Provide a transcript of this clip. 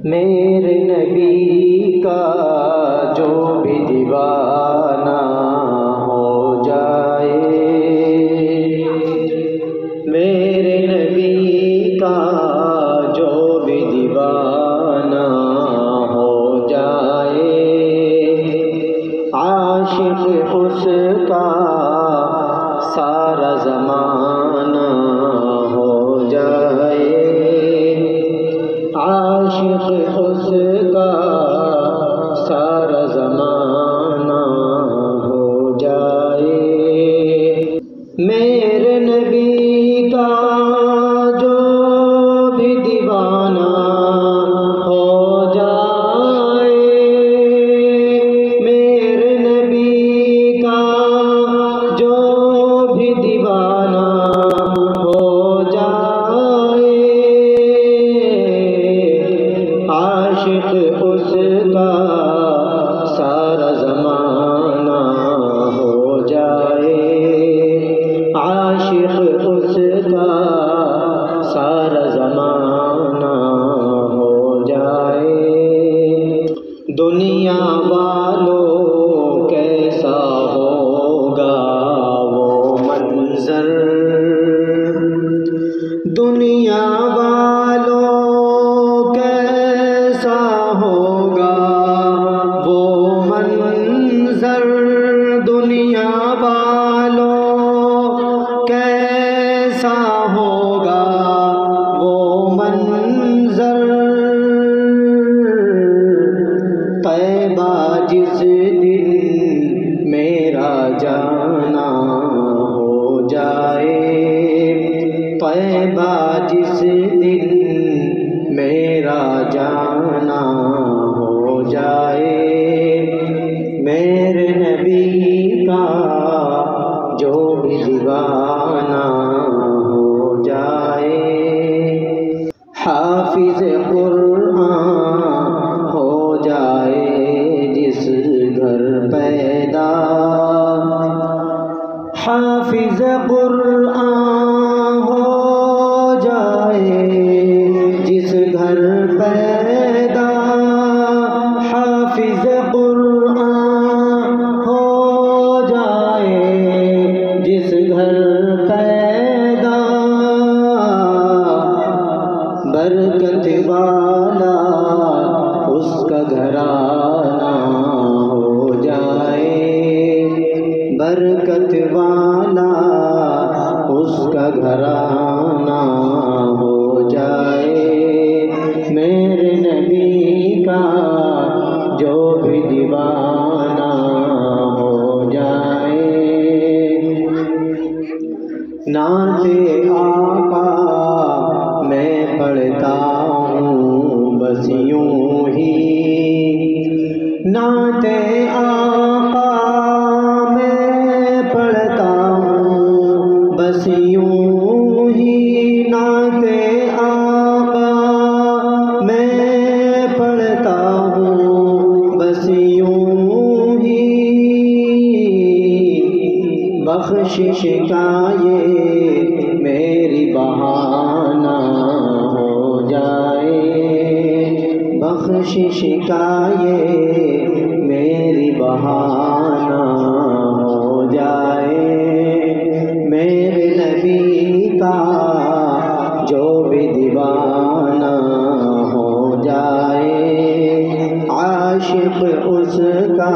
میرے نبی کا جو بھی دیوانہ ہو جائے، میرے نبی کا جو بھی دیوانہ ہو جائے، عاشق اس کا سارا زمانہ ہو جائے، عاشق اس کا سارا زمانہ ہو جائے، میرے نبی کا جو بھی دیوانہ ہو جائے، میرے نبی کا جو بھی دیوانہ ہو جائے، عاشق اس کا سارا زمانہ ہو جائے، عاشق اس کا سارا زمانہ ہو جائے، دنیا والوں کیسا ہوگا وہ منظر، دنیا والوں کیسا ہوگا وہ منظر، دنیا والوں کیسا ہوگا وہ منظر، طیبہ جس دن میرا جانا ہو جائے، طیبہ جس دن میرا جانا ہو جائے، میرے نبی کا جو بھی دیوانہ ہو جائے، حافظ قرآن ہو جائے جس گھر پیدا، حافظ قرآن ہو جائے جس گھر پیدا، حافظ قرآن ہو جائے جس گھر پیدا، برکت والا اس کا گھرانہ ہو جائے، برکت والا اس کا گھرانہ ہو جائے، میرے نبی کا جو بھی دیوانہ ہو جائے، نعت آقا میں پڑھتا ہوں بس یوں ہی، نعت آقا میں پڑھتا ہوں بس یوں ہی، نعت آقا میں پڑھتا ہوں بس یوں ہی، بخشش کا یہ میری بہانہ ہو جائے، بخشش کا یہ میری بہانہ ہو جائے، میرے نبی کا جو بھی دیوانہ ہو جائے، عاشق اس کا